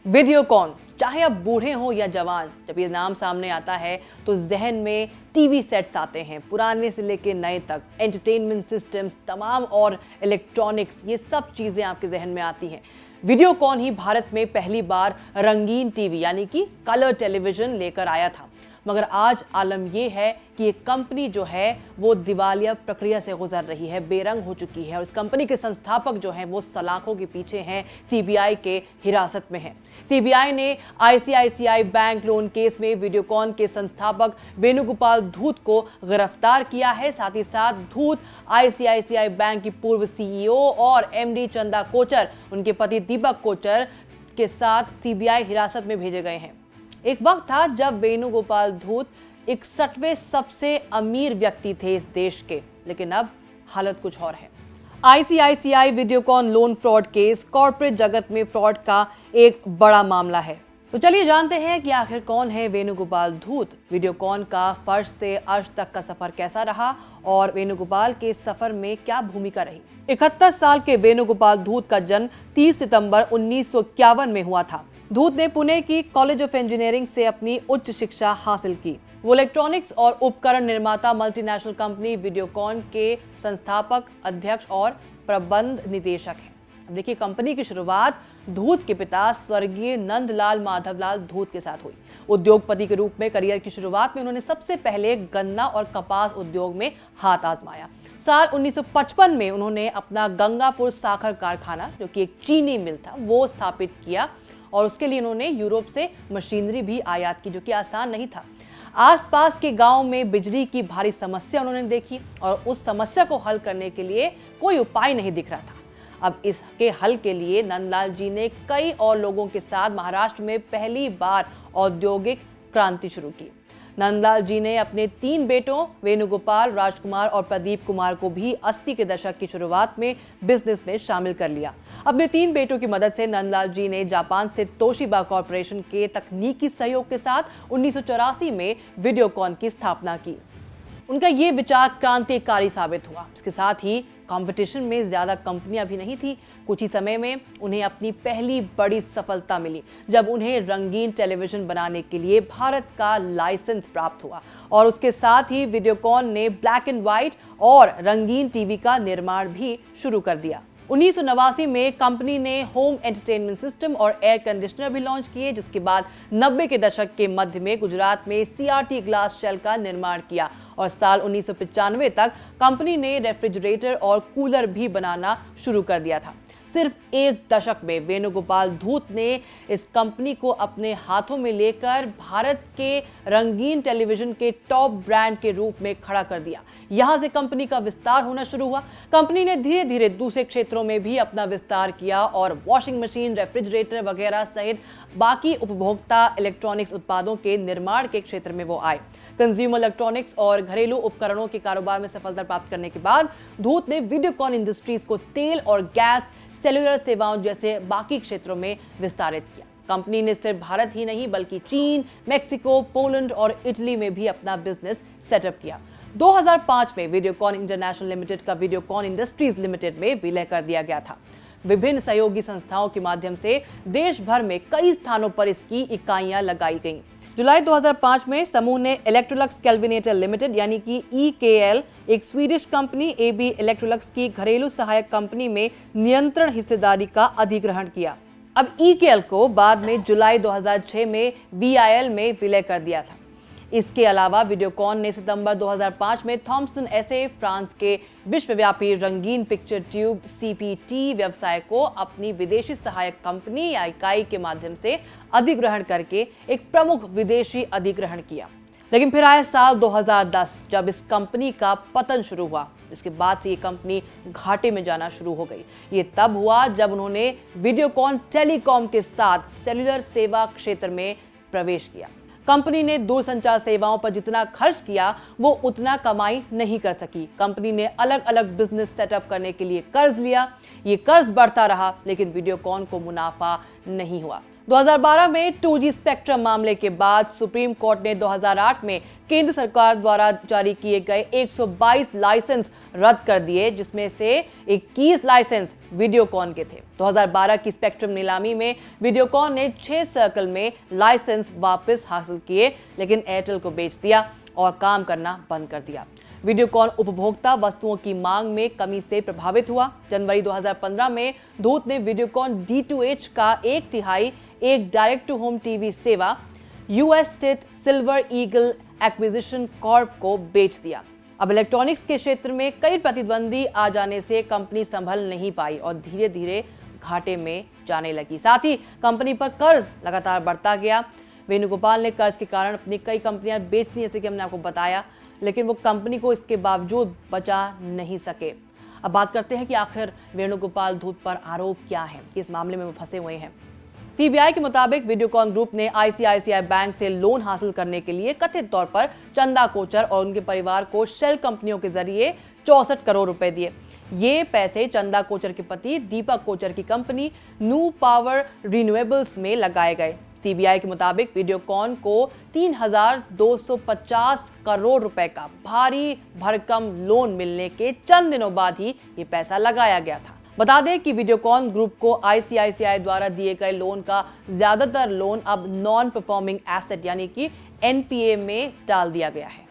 वीडियोकॉन, चाहे आप बूढ़े हो या जवान, जब ये नाम सामने आता है तो जहन में टीवी सेट्स आते हैं, पुराने से लेके नए तक, एंटरटेनमेंट सिस्टम्स तमाम और इलेक्ट्रॉनिक्स, ये सब चीज़ें आपके जहन में आती हैं। वीडियोकॉन ही भारत में पहली बार रंगीन टीवी यानी कि कलर टेलीविजन लेकर आया था। मगर आज आलम यह है कि ये कंपनी जो है वो दिवालिया प्रक्रिया से गुजर रही है, बेरंग हो चुकी है और इस कंपनी के संस्थापक जो हैं वो सलाखों के पीछे हैं, सीबीआई के हिरासत में हैं। सीबीआई ने आईसीआईसीआई बैंक लोन केस में वीडियोकॉन के संस्थापक वेणुगोपाल धूत को गिरफ्तार किया है। साथ ही साथ धूत आईसीआईसीआई बैंक की पूर्व सीईओ और एमडी चंदा कोचर, उनके पति दीपक कोचर के साथ सीबीआई हिरासत में भेजे गए हैं। एक वक्त था जब वेणुगोपाल धूत 61वें सबसे अमीर व्यक्ति थे इस देश के, लेकिन अब हालत कुछ और है। ICICI Videocon loan fraud case corporate जगत में फ्रॉड का एक बड़ा मामला है। तो चलिए जानते हैं कि आखिर कौन है वेणुगोपाल धूत, वीडियोकॉन का फर्श से अर्श तक का सफर कैसा रहा और वेणुगोपाल के सफर में क्या भूमिका रही। 71 साल के वेणुगोपाल धूत का जन्म 30 सितंबर 1951 में हुआ था। धूत ने पुणे की कॉलेज ऑफ इंजीनियरिंग से अपनी उच्च शिक्षा हासिल की। वो इलेक्ट्रॉनिक्स और उपकरण निर्माता मल्टीनेशनल कंपनी वीडियोकॉन के संस्थापक, अध्यक्ष और प्रबंध निदेशक हैं। अब देखिए, कंपनी की शुरुआत धूत के पिता स्वर्गीय नंदलाल माधवलाल धूत के साथ हुई। उद्योगपति के रूप में करियर की शुरुआत में उन्होंने सबसे पहले गन्ना और कपास उद्योग में हाथ आजमाया। साल 1955 में उन्होंने अपना गंगापुर साखर कारखाना, जो कि एक चीनी मिल था, वो स्थापित किया और उसके लिए उन्होंने यूरोप से मशीनरी भी आयात की, जो कि आसान नहीं था। आसपास के गांव में बिजली की भारी समस्या उन्होंने देखी और उस समस्या को हल करने के लिए कोई उपाय नहीं दिख रहा था। अब इसके हल के लिए नंदलाल जी ने कई और लोगों के साथ महाराष्ट्र में पहली बार औद्योगिक क्रांति शुरू की। नंदलाल जी ने अपने 3 बेटों वेणुगोपाल, राजकुमार और प्रदीप कुमार को भी 80 के दशक की शुरुआत में बिजनेस में शामिल कर लिया। अपने 3 बेटों की मदद से नंदलाल जी ने जापान स्थित तोशिबा कॉर्पोरेशन के तकनीकी सहयोग के साथ 1984 में वीडियोकॉन की स्थापना की। उनका ये विचार क्रांतिकारी साबित हुआ। इसके साथ ही कंपटीशन में ज्यादा कंपनियां भी नहीं थी। कुछ ही समय में उन्हें अपनी पहली बड़ी सफलता मिली जब उन्हें रंगीन टेलीविजन बनाने के लिए भारत का लाइसेंस प्राप्त हुआ और उसके साथ ही वीडियोकॉन ने ब्लैक एंड व्हाइट और रंगीन टीवी का निर्माण भी शुरू कर दिया। 1989 में कंपनी ने होम एंटरटेनमेंट सिस्टम और एयर कंडीशनर भी लॉन्च किए, जिसके बाद 90 के दशक के मध्य में गुजरात में सीआरटी ग्लास शेल का निर्माण किया और साल 1995 तक कंपनी ने रेफ्रिजरेटर और कूलर भी बनाना शुरू कर दिया था। सिर्फ एक दशक में वेणुगोपाल धूत ने इस कंपनी को अपने हाथों में लेकर भारत के रंगीन टेलीविजन के टॉप ब्रांड के रूप में खड़ा कर दिया। यहां से कंपनी का विस्तार होना शुरू हुआ। कंपनी ने धीरे धीरे दूसरे क्षेत्रों में भी अपना विस्तार किया और वॉशिंग मशीन, रेफ्रिजरेटर वगैरह सहित बाकी उपभोक्ता इलेक्ट्रॉनिक्स उत्पादों के निर्माण के क्षेत्र में वो आए। कंज्यूमर इलेक्ट्रॉनिक्स और घरेलू उपकरणों के कारोबार में सफलता प्राप्त करने के बाद धूत ने वीडियोकॉन इंडस्ट्रीज को तेल और गैस, सेलुलर सेवाओं जैसे बाकी क्षेत्रों में विस्तारित किया। कंपनी ने सिर्फ भारत ही नहीं बल्कि चीन, मेक्सिको, पोलैंड और इटली में भी अपना बिजनेस सेटअप किया। 2005 में वीडियोकॉन इंटरनेशनल लिमिटेड का वीडियोकॉन इंडस्ट्रीज लिमिटेड में विलय कर दिया गया था। विभिन्न सहयोगी संस्थाओं के माध्यम से देश भर में कई स्थानों पर इसकी इकाइयां लगाई गईं। जुलाई 2005 में समूह ने इलेक्ट्रोलक्स कैल्विनेटर लिमिटेड यानी कि EKL, एक स्वीडिश कंपनी AB इलेक्ट्रोलक्स की घरेलू सहायक कंपनी में नियंत्रण हिस्सेदारी का अधिग्रहण किया। अब EKL को बाद में जुलाई 2006 में VIL में विलय कर दिया था। इसके अलावा वीडियोकॉन ने सितंबर 2005 में थॉमसन एसे, फ्रांस के विश्वव्यापी रंगीन पिक्चर ट्यूब CPT व्यवसाय को अपनी विदेशी सहायक कंपनी या इकाई के माध्यम से अधिग्रहण करके एक प्रमुख विदेशी अधिग्रहण किया। लेकिन फिर आया साल 2010 जब इस कंपनी का पतन शुरू हुआ। इसके बाद से ये कंपनी घाटे में जाना शुरू हो गई। ये तब हुआ जब उन्होंने वीडियोकॉन टेलीकॉम के साथ सेलुलर सेवा क्षेत्र में प्रवेश किया। कंपनी ने दूरसंचार सेवाओं पर जितना खर्च किया वो उतना कमाई नहीं कर सकी। कंपनी ने अलग अलग बिजनेस सेटअप करने के लिए कर्ज लिया। ये कर्ज बढ़ता रहा लेकिन वीडियोकॉन को मुनाफा नहीं हुआ। 2012 में 2G स्पेक्ट्रम मामले के बाद सुप्रीम कोर्ट ने 2008 में केंद्र सरकार द्वारा जारी किए गए 122 लाइसेंस रद्द कर दिए, जिसमें से 21 लाइसेंस वीडियोकॉन के थे। 2012 की स्पेक्ट्रम नीलामी में वीडियोकॉन ने 6 सर्कल में लाइसेंस वापस हासिल किए, लेकिन एयरटेल को बेच दिया और काम करना बंद कर दिया। वीडियोकॉन उपभोक्ता वस्तुओं की मांग में कमी से प्रभावित हुआ। जनवरी 2015 में धूत ने वीडियोकॉन D2H का 1/3 एक डायरेक्ट टू होम टीवी सेवा यूएस स्थित सिल्वर ईगल एक्विजिशन कॉर्प को बेच दिया। अब इलेक्ट्रॉनिक्स के क्षेत्र में कई प्रतिद्वंदी आ जाने से कंपनी संभल नहीं पाई और धीरे धीरे घाटे में जाने लगी। साथ ही कंपनी पर कर्ज लगातार बढ़ता गया। वेणुगोपाल ने कर्ज के कारण अपनी कई कंपनियां बेच दी, जैसे कि हमने आपको बताया, लेकिन वो कंपनी को इसके बावजूद बचा नहीं सके। अब बात करते हैं कि आखिर वेणुगोपाल धूत पर आरोप क्या है, किस मामले में वो फंसे हुए हैं। सीबीआई के मुताबिक वीडियोकॉन ग्रुप ने आईसीआईसीआई बैंक से लोन हासिल करने के लिए कथित तौर पर चंदा कोचर और उनके परिवार को शेल कंपनियों के जरिए 64 करोड़ रुपए दिए। ये पैसे चंदा कोचर के पति दीपक कोचर की कंपनी न्यू पावर रिन्यूएबल्स में लगाए गए। सीबीआई के मुताबिक वीडियोकॉन को 3,250 करोड़ रुपए का भारी भरकम लोन मिलने के चंद दिनों बाद ही ये पैसा लगाया गया था। बता दें कि वीडियोकॉन ग्रुप को आईसीआईसीआई द्वारा दिए गए लोन का ज्यादातर लोन अब नॉन परफॉर्मिंग एसेट यानी कि एनपीए में डाल दिया गया है।